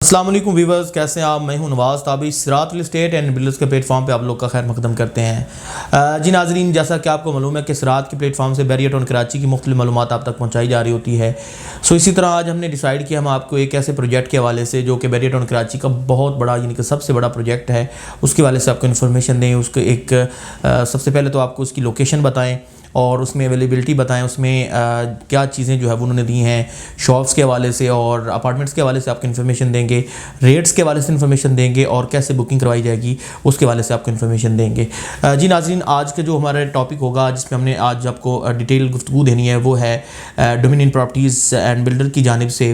अस्सलाम वालेकुम वीवर्स, कैसे हैं आप। मैं हूं नवाज़ ताबी। सिरात रियल एस्टेट एंड बिल्डर्स के प्लेटफॉर्म पे आप लोग का खैर मकदम करते हैं। जी नाजरीन, जैसा कि आपको मालूम है कि सिरात के प्लेटफॉर्म से बैरियर टाउन कराची की मुख्तलिफ मालूमात आप तक पहुंचाई जा रही होती है। सो इसी तरह आज हमने डिसाइड किया हम आपको एक ऐसे प्रोजेक्ट के हवाले से जो कि बैरियर टाउन कराची का बहुत बड़ा यानी कि सबसे बड़ा प्रोजेक्ट है, उसके हवाले से आपको इन्फॉर्मेशन दें। उसको एक सबसे पहले तो आपको उसकी लोकेशन बताएँ और उसमें अवेलेबिलिटी बताएं, उसमें क्या चीज़ें जो है वो उन्होंने दी हैं शॉप्स के हवाले से और अपार्टमेंट्स के हवाले से आपको इन्फॉर्मेशन देंगे, रेट्स के हवाले से इन्फॉर्मेशन देंगे और कैसे बुकिंग करवाई जाएगी उसके हवाले से आपको इन्फॉर्मेशन देंगे। जी नाज़रीन, आज का जो हमारा टॉपिक होगा जिसमें हमने आज आपको डिटेल गुफ्तगू देनी है वो है डोमिनियन प्रॉपर्टीज़ एंड बिल्डर की जानिब से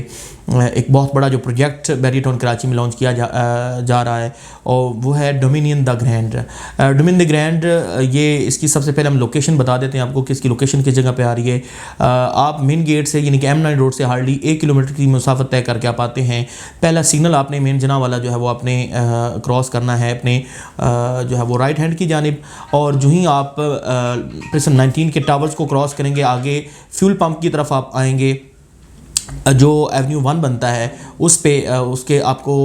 एक बहुत बड़ा जो प्रोजेक्ट बैरियर टाउन कराची में लॉन्च किया जा रहा है और वो है dominion the grand. Dominion the grand, ये इसकी सबसे पहले हम लोकेशन बता देते हैं आपको कि इसकी लोकेशन किस जगह पे आ रही है। आप मेन गेट से यानी कि M9 रोड से हार्डली 1 किलोमीटर की मुसाफत तय करके आप आते हैं। पहला सिग्नल आपने मेन जना वाला जो है वो आपने क्रॉस करना है अपने जो है वो राइट हैंड की जानिब, और जो ही आप प्रिज्म 19 के टावर्स को क्रॉस करेंगे आगे फ्यूल पंप की तरफ आप आएंगे। जो एवेन्यू 1 बनता है उस पे उसके आपको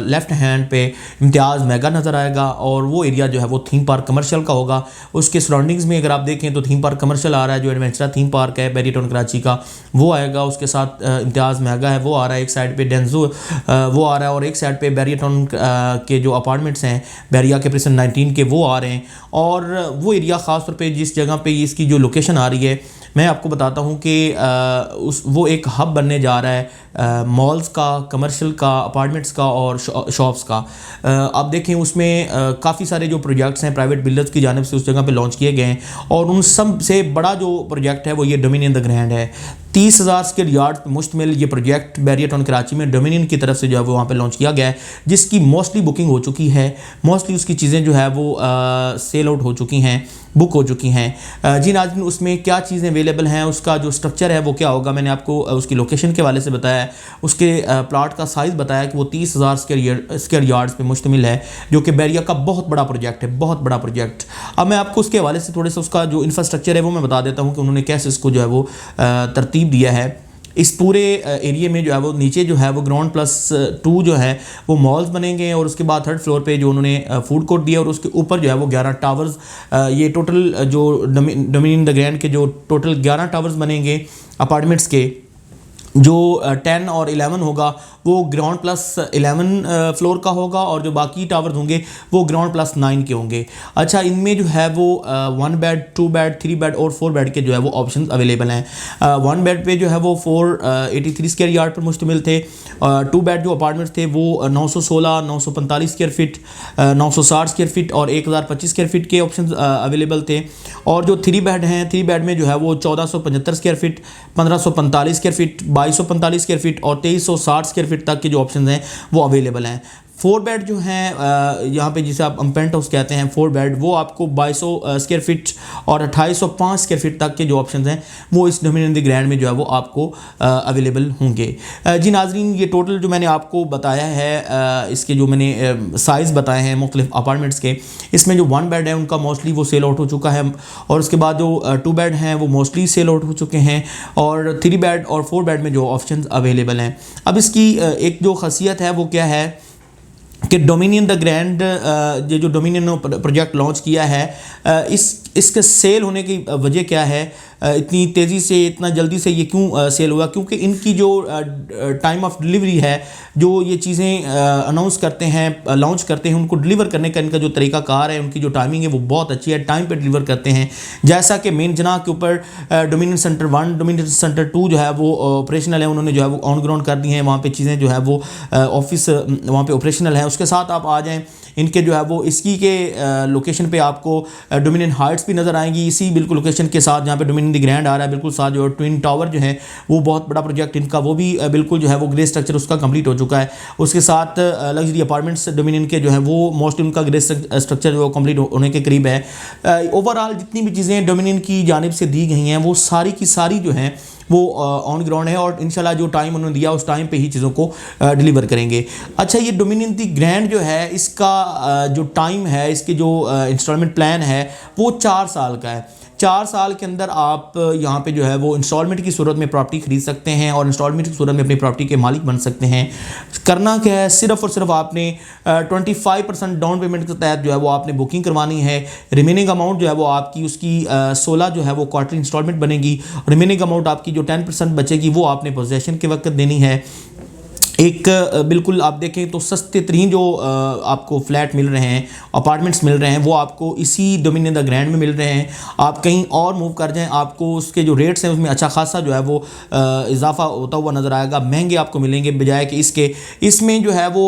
लेफ़्ट हैंड पे इम्तियाज़ मेगा नज़र आएगा और वो एरिया जो है वो थीम पार्क कमर्शियल का होगा। उसके सराउंडिंग्स में अगर आप देखें तो थीम पार्क कमर्शियल आ रहा है, जो एडवेंचर थीम पार्क है बैरियर टाउन कराची का वो आएगा। उसके साथ इम्तियाज़ मेगा है वो आ रहा है, एक साइड पे डेंजो वो आ रहा है और एक साइड पे बैरियर टाउन के जो अपार्टमेंट्स हैं बैरिया के प्रिज्म 19 के वो आ रहे हैं। और वो एरिया ख़ास तौर पर जिस जगह पर इसकी जो लोकेशन आ रही है मैं आपको बताता हूँ कि वो एक हब बनने जा रहा है मॉल्स का, कमर्शियल का, अपार्टमेंट्स का और शॉप्स का। आप देखें उसमें काफ़ी सारे जो प्रोजेक्ट्स हैं प्राइवेट बिल्डर्स की जानिब से उस जगह पे लॉन्च किए गए हैं और उन सब से बड़ा जो प्रोजेक्ट है वो ये डोमिनियन द ग्रैंड है। 30,000 स्क्वायर यार्ड पर मुश्तमिल ये प्रोजेक्ट बैरियर टाउन कराची में डोमिनियन की तरफ से जो है वो वहाँ पे लॉन्च किया गया है, जिसकी मोस्टली बुकिंग हो चुकी है। मोस्टली उसकी चीज़ें जो है वो सेल आउट हो चुकी हैं, बुक हो चुकी हैं। जी नाज़रीन, उसमें क्या चीज़ें अवेलेबल हैं, उसका जो स्ट्रक्चर है वो क्या होगा, मैंने आपको उसकी लोकेशन के हवाले से बताया है, उसके प्लाट का साइज़ बताया कि वो 30,000 स्क्वायर यार्ड्स पे मुश्तमिल है, जो कि बैरिया का बहुत बड़ा प्रोजेक्ट है, बहुत बड़ा प्रोजेक्ट। अब मैं आपको उसके हवाले से थोड़े से उसका जो इंफ्रास्ट्रक्चर है वो मैं बता देता हूँ कि उन्होंने कैसे इसको जो है वो तरतीब दिया है। इस पूरे एरिया में जो है वो नीचे जो है वो ग्राउंड +2 जो है वो मॉल्स बनेंगे और उसके बाद 3rd फ्लोर पे जो उन्होंने फूड कोर्ट दिया और उसके ऊपर जो है वो 11 टावर्स, ये टोटल जो डोमिनियन द ग्रैंड के जो टोटल 11 टावर्स बनेंगे अपार्टमेंट्स के, जो 10 और 11 होगा वो ग्राउंड +11 फ्लोर का होगा और जो बाकी टावर्स होंगे वो ग्राउंड +9 के होंगे। अच्छा, इनमें जो है वो 1 बेड, 2 बेड, 3 बेड और 4 बेड के जो है वो ऑप्शन अवेलेबल हैं। 1 बेड पे जो है वो 483 स्क्वायर यार्ड पर मुश्तमिल थे। 2 बेड जो अपार्टमेंट्स थे वो 916, 945 स्क्वायर फीट, 960 स्क्वायर फीट और 1025 स्क्वायर फीट के ऑप्शन अवेलेबल थे। और जो 3 बेड हैं, 3 बेड में जो है वो 1475 square feet, 1545 square feet, 2245 square feet और 2360 स्क्वायर फीट तक के जो ऑप्शन हैं वो अवेलेबल हैं। 4 बेड जो हैं यहाँ पे जिसे आप पेंट हाउस कहते हैं 4 बेड, वो आपको 2200 स्क्वायर फीट और 2805 स्क्वायर फीट तक के जो ऑप्शन हैं वो इस डोमिनियन द ग्रैंड में जो है वो आपको अवेलेबल होंगे। जी नाजरीन, ये टोटल जो मैंने आपको बताया है इसके जो मैंने साइज़ बताए हैं मुख्तलिफ अपार्टमेंट्स के, इसमें जो 1 बेड है उनका मोस्टली वो सेल आउट हो चुका है और उसके बाद जो 2 बेड हैं वो मोस्टली सेल आउट हो चुके हैं और 3 बेड और 4 बेड में जो ऑप्शन अवेलेबल हैं। अब इसकी एक जो खासियत है वो क्या है कि डोमिनियन द ग्रैंड ये जो डोमिनियन प्रोजेक्ट लॉन्च किया है इसके सेल होने की वजह क्या है, इतनी तेज़ी से इतना जल्दी से ये क्यों सेल हुआ, क्योंकि इनकी जो टाइम ऑफ डिलीवरी है, जो ये चीज़ें अनाउंस करते हैं, लॉन्च करते हैं, उनको डिलीवर करने का इनका जो तरीका कार है, उनकी जो टाइमिंग है वो बहुत अच्छी है, टाइम पे डिलीवर करते हैं। जैसा कि मेन जना के ऊपर डोमिनियन सेंटर 1, डोमिनियन सेंटर 2 जो है वो ऑपरेशनल है, उन्होंने जो है वो ऑन ग्राउंड कर दी हैं, वहाँ पर चीज़ें जो है वो ऑफिस वहाँ पर ऑपरेशनल है। उसके साथ आप आ जाएँ इनके जो है वो इसकी के लोकेशन पे आपको डोमिनियन हाइट्स भी नज़र आएंगी, इसी बिल्कुल लोकेशन के साथ जहाँ पे डोमिनियन द ग्रैंड आ रहा है बिल्कुल साथ जो ट्विन टावर जो है वो बहुत बड़ा प्रोजेक्ट इनका, वो भी बिल्कुल जो है वो ग्रे स्ट्रक्चर उसका कंप्लीट हो चुका है। उसके साथ लग्जरी अपार्टमेंट्स डोमिनियन के जो है वो मोस्टली उनका ग्रे स्ट्रक्चर जो कंप्लीट होने के करीब है। ओवरऑल जितनी भी चीज़ें डोमिनियन की जानिब से दी गई हैं वो सारी की सारी जो हैं वो ऑन ग्राउंड है और इंशाल्लाह जो टाइम उन्होंने दिया उस टाइम पे ही चीज़ों को डिलीवर करेंगे। अच्छा, ये डोमिनियन द ग्रैंड जो है इसका जो टाइम है, इसके जो इंस्टॉलमेंट प्लान है वो 4 साल का है। 4 साल के अंदर आप यहाँ पे जो है वो इंस्टॉलमेंट की सूरत में प्रॉपर्टी खरीद सकते हैं और इंस्टॉलमेंट की सूरत में अपनी प्रॉपर्टी के मालिक बन सकते हैं। करना क्या है, सिर्फ और सिर्फ आपने 25% डाउन पेमेंट के तहत जो है वो आपने बुकिंग करवानी है। रिमेनिंग अमाउंट जो है वो आपकी उसकी 16 जो है वो क्वार्टरली इंस्टॉलमेंट बनेगी। रिमेनिंग अमाउंट आपकी जो 10% बचेगी वो आपने पोजेशन के वक्त देनी है। एक बिल्कुल आप देखें तो सस्ते तरीन जो आपको फ्लैट मिल रहे हैं, अपार्टमेंट्स मिल रहे हैं, वो आपको इसी डोमिनियन द ग्रैंड में मिल रहे हैं। आप कहीं और मूव कर जाएं, आपको उसके जो रेट्स हैं उसमें अच्छा खासा जो है वो इजाफा होता हुआ नज़र आएगा, महंगे आपको मिलेंगे बजाय कि इसके। इसमें जो है वो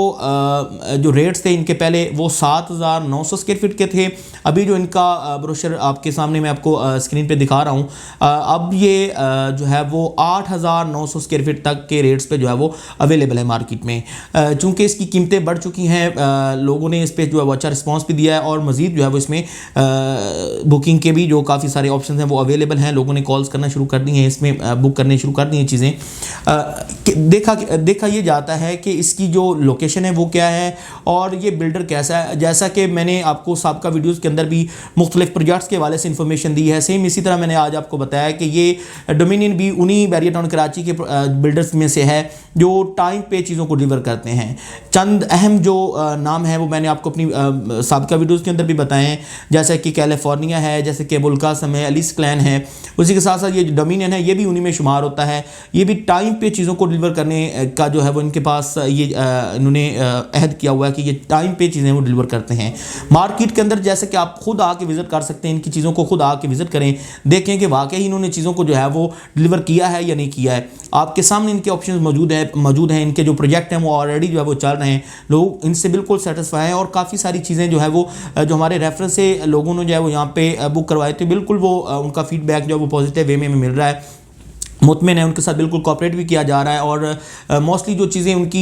जो रेट्स थे इनके पहले वो 7,900 स्क्वायर फीट के थे। अभी जो इनका ब्रोशर आपके सामने मैं आपको स्क्रीन पे दिखा रहा हूँ, अब ये जो है वो 8,900 स्क्वायर फीट तक के रेट्स पे जो है वो अवेलेबल है मार्केट में। चूंकि इसकी कीमतें बढ़ चुकी हैं, लोगों ने इस पे जो है वो अच्छा रिस्पांस भी दिया है और मज़ीद जो है वो इसमें बुकिंग के भी जो काफ़ी सारे ऑप्शन हैं वो अवेलेबल हैं। लोगों ने कॉल्स करना शुरू कर दी हैं, इसमें बुक करने शुरू कर दी हैं चीज़ें। देखा ये जाता है कि इसकी जो लोकेशन है वो क्या है और ये बिल्डर कैसा है। जैसा कि मैंने आपको साबका वीडियोज़ के अंदर भी मुख्तलिफ प्रोजेक्ट्स के हवाले से इंफॉर्मेशन दी है, सेम इसी तरह मैंने आज आपको बताया कि ये डोमिनियन भी उन्हीं बैरियर टाउन कराची के बिल्डर्स में से है जो टाइम पे चीज़ों को डिलीवर करते हैं। चंद अहम जो नाम है वो मैंने आपको अपनी साबका वीडियोज़ के अंदर भी बताए हैं, जैसे कि कैलिफोर्निया है, जैसे कि बुलकासम है, एलिस क्लैन है। उसी के साथ साथ ये जो डोमिनियन है ये भी उन्हीं में शुमार होता है। ये भी टाइम पे चीज़ों को डिलीवर करने का जो है वो इनके पास ये इन्होंने अहद किया हुआ है कि ये टाइम पे चीज़ें वो डिलीवर करते हैं। मार्केट के अंदर जैसे कि आप खुद आके विज़िट कर सकते हैं, इनकी चीज़ों को खुद आके विज़िट करें, देखें कि वाकई इन्होंने चीज़ों को जो है वो डिलीवर किया है या नहीं किया है। आपके सामने इनके ऑप्शन मौजूद हैं। इनके जो प्रोजेक्ट हैं वो ऑलरेडी जो है वो चल रहे हैं, लोग इनसे बिल्कुल सेटिस्फाई हैं और काफ़ी सारी चीज़ें जो है वो जो हमारे रेफरेंस से लोगों ने जो है वो यहाँ पे बुक करवाए थे, बिल्कुल वो उनका फीडबैक जो है वो पॉजिटिव वे में मिल रहा है। मुतमिन है, उनके साथ बिल्कुल कॉपरेट भी किया जा रहा है और मोस्टली जो चीज़ें उनकी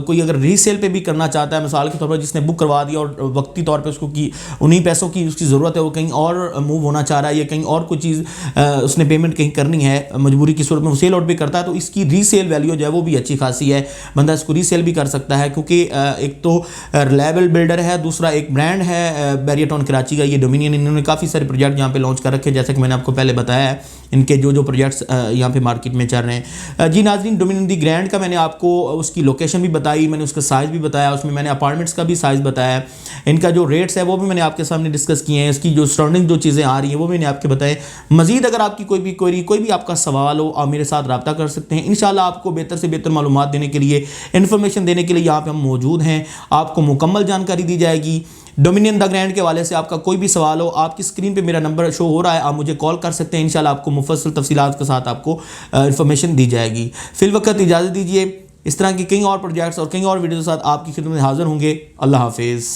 कोई अगर रीसेल पे भी करना चाहता है, मिसाल के तौर पर जिसने बुक करवा दिया और वक्ती तौर पे उसको की उन्हीं पैसों की उसकी ज़रूरत है, वो कहीं और मूव होना चाह रहा है या कहीं और कोई चीज़ उसने पेमेंट कहीं करनी है, मजबूरी की सूरत में वो सेल आउट भी करता है, तो इसकी रीसेल वैल्यू जो है वो भी अच्छी खासी है। बंदा इसको रीसेल भी कर सकता है क्योंकि एक तो रिलायबल बिल्डर है, दूसरा एक ब्रांड है बैरियर टाउन कराची का ये डोमिनियन। इन्होंने काफ़ी सारे प्रोजेक्ट यहाँ पे लॉन्च कर रखे हैं, जैसे कि मैंने आपको पहले बताया है इनके जो प्रोजेक्ट्स यहाँ पे मार्केट में चल रहे हैं। जी नाज़रीन, डोमिनियन दी ग्रैंड का मैंने आपको उसकी लोकेशन भी बताई, मैंने उसका साइज़ भी बताया, उसमें मैंने अपार्टमेंट्स का भी साइज़ बताया, इनका जो रेट्स है वो भी मैंने आपके सामने डिस्कस किए हैं, इसकी जो सराउंडिंग जो चीज़ें आ रही हैं वो मैंने आपके बताए। मज़ीद अगर आपकी कोई भी आपका सवाल हो, आप मेरे साथ रब्ता कर सकते हैं। इंशाल्लाह आपको बेहतर से बेहतर मालूमात देने के लिए, इन्फॉर्मेशन देने के लिए यहाँ पर हम मौजूद हैं। आपको मुकम्मल जानकारी दी जाएगी। डोमिनियन द ग्रैंड के हवाले से आपका कोई भी सवाल हो, आपकी स्क्रीन पे मेरा नंबर शो हो रहा है, आप मुझे कॉल कर सकते हैं। इंशाल्लाह आपको मुफस्सल तफसीलात के साथ आपको इन्फॉर्मेशन दी जाएगी। फिल वक्त इजाज़त दीजिए। इस तरह की कई और प्रोजेक्ट्स और कई और वीडियो के साथ आपकी खिदमत में हाजिर होंगे। अल्लाह हाफिज़।